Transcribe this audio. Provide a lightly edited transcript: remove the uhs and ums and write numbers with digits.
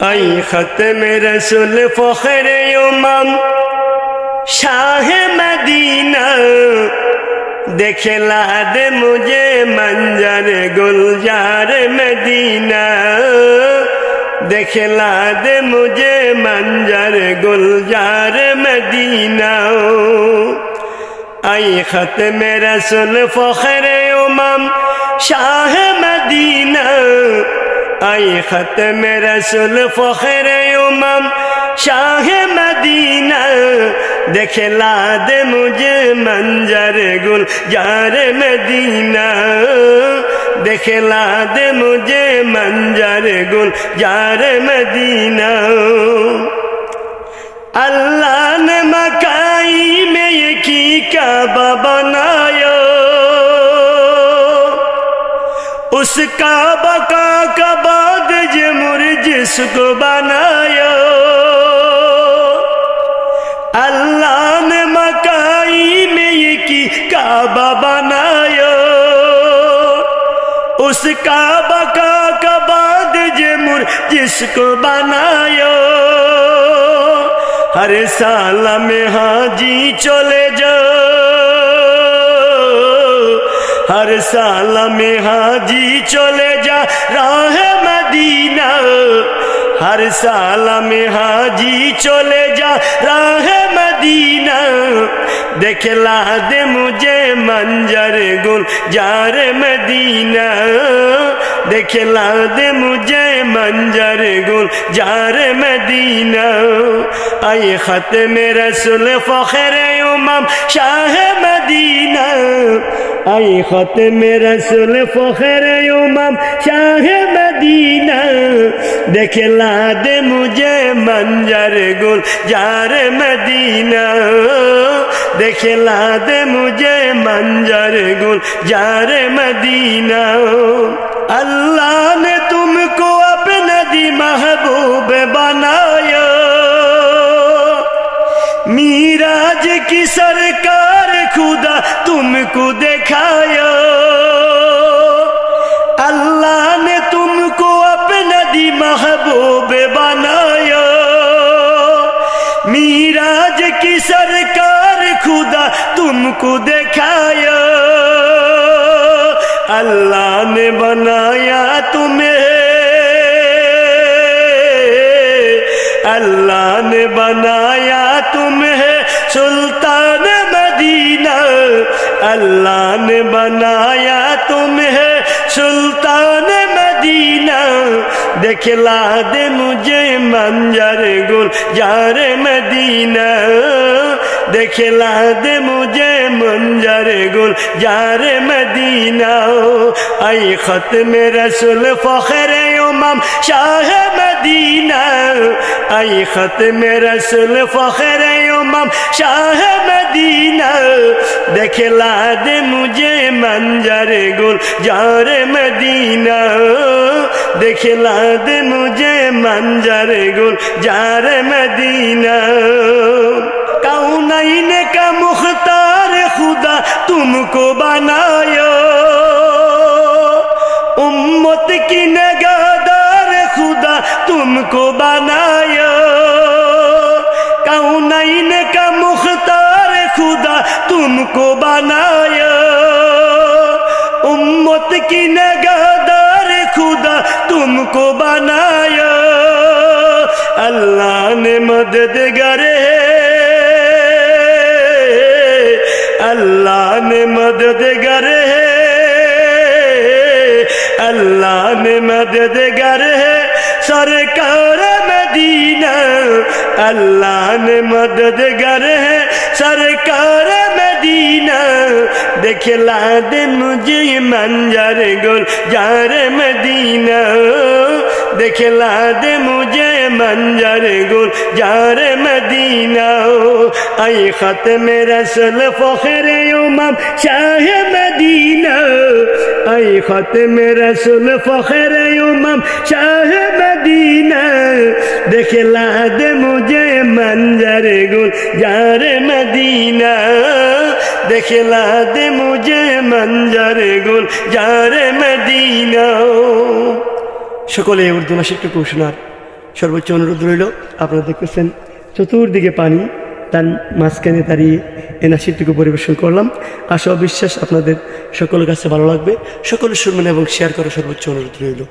आई खत्म रसूल फखरे उमम शाह मदीना दिखला दे मुझे मंजर गुलजार मदीना दिखला दे मुझे मंजर गुलजार मदीना आई खत्म रसूल फखरे उमम शाह मदीना आई खत्म रसूल फखरे उमम शाह मदीना दिखला दे मुझे मंजर गुलजार मदीना दिखला दे मुझे मंजर गुलजार मदीना अल्लाह ने मकाई में यकी काबा बनाया उस काबा का बाद जे मुर्जिस को बनाया अल्लाह ने मकाई में यकी काबा बनाया उस काबा का बाद जे मुर्जिस को बनाया हर साल में हाजी चले जाओ हर साल में हाजी चले जा राह मदीना हर साल में हाजी चले जा राह मदीना दिखला दे मुझे मंजर गुलजार मदीना दिखला दे मुझे मंजर गुलजार मदीना आई खत्म रसूल फखरे उमम शाह मदीना आई खत्म रसूल फखरे उमम शाह मदीना दिखला दे मुझे मंजर गुलजार मदीना दिखला दे मुझे मंजर गुलजार मदीना अल्लाह ने तुमको अपना दी महबूब बनाया मीराज की सरकार खुदा तुमको दिखाया अल्लाह ने तुमको अपना दी महबूब बनाया मीराज की सरकार खुदा तुमको दिखाया अल्लाह ने बनाया तुम्हें अल्लाह ने बनाया तुम्हें सुल्तान मदीना अल्लाह ने बनाया तुम्हें सुल्तान मदीना दिखला दे मुझे मंजर गुलजार मदीना दिखला दे मुझे मंजर गुलजार मदीना आई खत्म रसूल फखरे उमम शाह मदीना आई खत्म रसूल फखरे उमम शाह मदीना दिखला दे मुझे मंजर गुलजार मदीना दिखला दे मुझे मंजर गुलजार मदीना कौनैन का मुख्तार खुदा तुमको बनाया उम्मत की नगादार खुदा तुमको बनाया कौनैन का मुख्तार खुदा तुमको बनाया उम्मत की नगादार खुदा तुमको बनाया अल्लाह ने मददगार अल्लाह ने मददगार है अल्लाह ने मददगार है सरकार मदीना अल्लाह ने मददगार है सरकार मदीना दिखला दे मुझे मंजर गुलजार मदीना दिखला दे मुझे मंजर गुलजार मदीना आई खत्म रसूल फखरे उमम शाह मदीना आई खत्म रसूल फखरे उमम शाह मदीना दिखला दे मुझे मंजर गुलजार मदीना दिखला दे मुझे मंजर गुलजार मदीना। সকলে উর্দু ভাষার একটু শোনার সর্বোচ্চ অনুরোধ রইল। আপনারা দেখতেছেন চতুর্দিকে পানি, তার মাঝখানে দাঁড়িয়ে এই নাসিরটুকু পরিবেশন করলাম। আশা ও বিশ্বাস আপনাদের সকলের কাছে ভালো লাগবে। সকলে শুনবেন এবং শেয়ার করার সর্বোচ্চ অনুরোধ রইল।